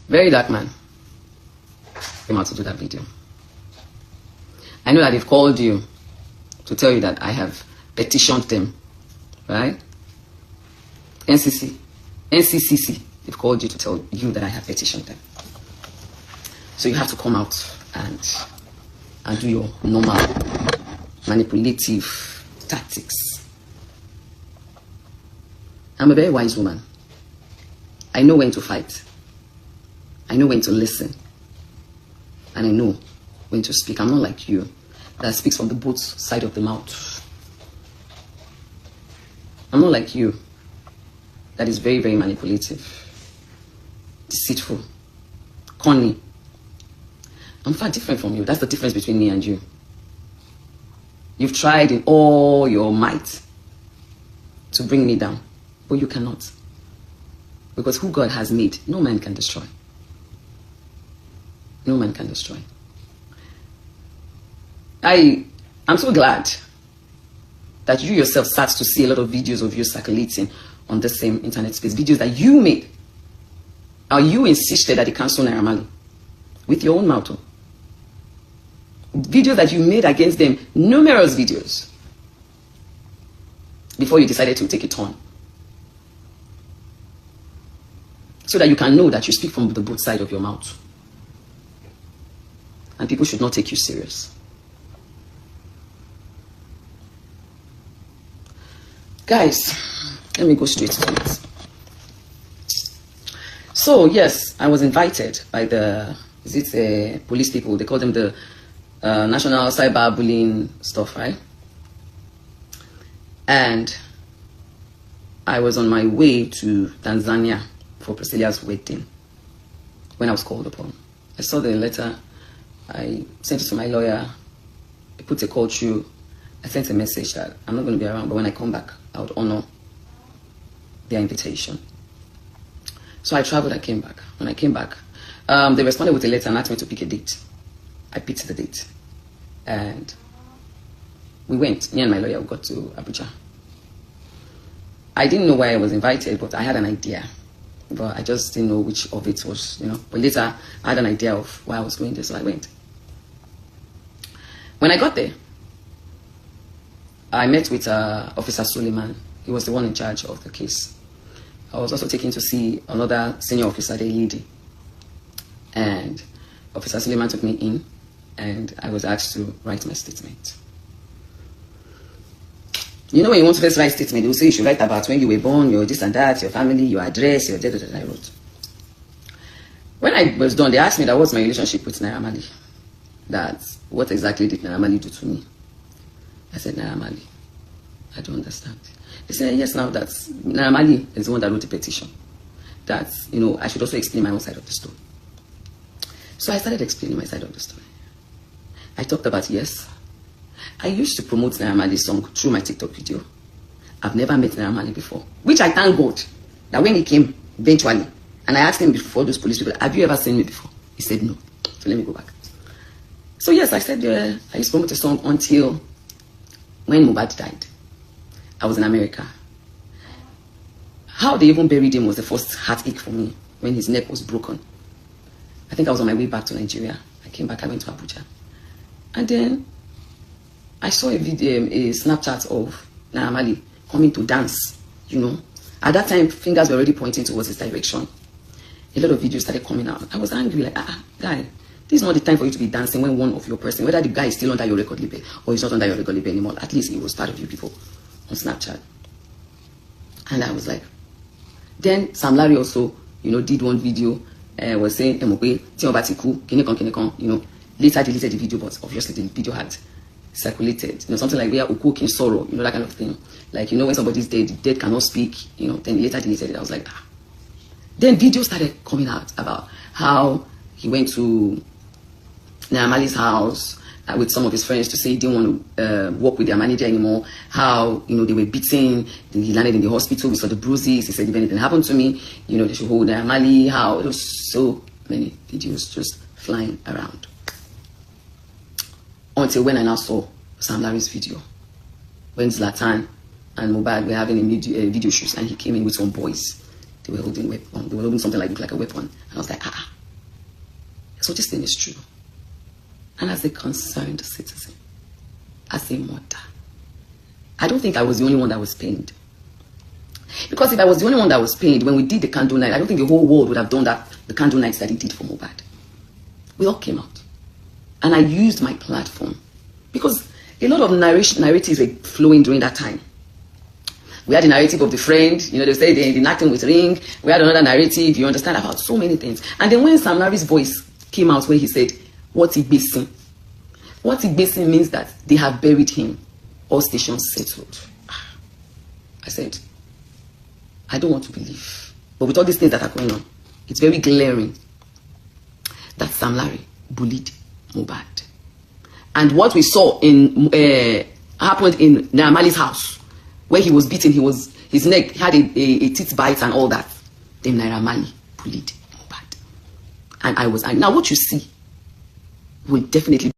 Very dark man came out to do that video. I know that they've called you to tell you that I have petitioned them, right? NCCC, they've called you to tell you that I have petitioned them. So you have to come out and do your normal manipulative tactics. I'm a very wise woman. I know when to fight. I know when to listen. And I know when to speak. I'm not like you that speaks from the both side of the mouth. I'm not like you that is very, very manipulative, deceitful, cunning. I'm far different from you. That's the difference between me and you. You've tried in all your might to bring me down, but you cannot. Because who God has made, no man can destroy. No man can destroy. I'm so glad that you yourself start to see a lot of videos of you circulating on the same internet space. Videos that you made. Or you insisted that they cancel Naira Marley. With your own mouth. Videos that you made against them. Numerous videos. Before you decided to take a turn. So that you can know that you speak from the both side of your mouth. And people should not take you serious. Guys, let me go straight to it. So, yes, I was invited by the, police people? They call them the National Cyber Bullying stuff, right? And I was on my way to Tanzania for Priscilla's wedding when I was called upon. I saw the letter. I sent it to my lawyer. I put a call through. I sent a message that I'm not going to be around, but when I come back, I would honor their invitation. So I traveled, I came back. When I came back, they responded with a letter and asked me to pick a date. I picked the date. And we went, me and my lawyer, we got to Abuja. I didn't know why I was invited, but I had an idea. But I just didn't know which of it was, But later, I had an idea of why I was going there, so I went. When I got there, I met with Officer Suleiman. He was the one in charge of the case. I was also taken to see another senior officer, the lady. And Officer Suleiman took me in, and I was asked to write my statement. You know, when you want to first write statement, they will say you should write about when you were born, your this and that, your family, your address, your da. I wrote. When I was done, they asked me that what's my relationship with Naira Marley. That what exactly did Naira Marley do to me? I said, Naira Marley, I don't understand. They said, yes, now that Naira Marley is the one that wrote the petition. That, I should also explain my own side of the story. So I started explaining my side of the story. I talked about, yes, I used to promote Naira Marley's song through my TikTok video. I've never met Naira Marley before. Which I thank God that when he came eventually, and I asked him before those police people, have you ever seen me before? He said no. So let me go back. So yes, I said I used to promote a song until when Mohbad died. I was in America. How they even buried him was the first heartache for me when his neck was broken. I think I was on my way back to Nigeria. I came back, I went to Abuja. And then I saw a video, a Snapchat of Naira Marley coming to dance, At that time, fingers were already pointing towards his direction. A lot of videos started coming out. I was angry, like, guy, this is not the time for you to be dancing when one of your person, whether the guy is still under your record label or he's not under your record label anymore, at least he was part of you people on Snapchat. And I was like, then Sam Larry also, did one video, was saying, later deleted the video, but obviously the video had circulated, something like where Uku can sorrow, that kind of thing. Like, when somebody's dead, the dead cannot speak, then later deleted it. I was like, Then videos started coming out about how he went to Naira Marley's house with some of his friends to say he didn't want to work with their manager anymore. How, they were beaten. He landed in the hospital. We saw the bruises. He said, if anything happened to me, they should hold Naira Marley. How there was so many videos just flying around. Until when I now saw Sam Larry's video. When Zlatan and Mohbad were having a video shoot and he came in with some boys. They were holding weapon. They were holding something like a weapon. And I was like, So this thing is true. And as a concerned citizen, as a mother, I don't think I was the only one that was pained. Because if I was the only one that was pained when we did the candle night, I don't think the whole world would have done that, the candle nights that he did for Mohbad. We all came out. And I used my platform. Because a lot of narratives were flowing during that time. We had the narrative of the friend, you know, they say they're acting with ring. We had another narrative, you understand, about so many things. And then when Sam Larry's voice came out where he said, what he basing? What he basing means that they have buried him. All stations settled. I said, I don't want to believe. But with all these things that are going on, it's very glaring that Sam Larry bullied Mohbad. And what we saw in happened in Naamali's house, where he was beaten, his neck had a teeth bite and all that. Then Naira Marley bullied Mohbad. And now what you see will definitely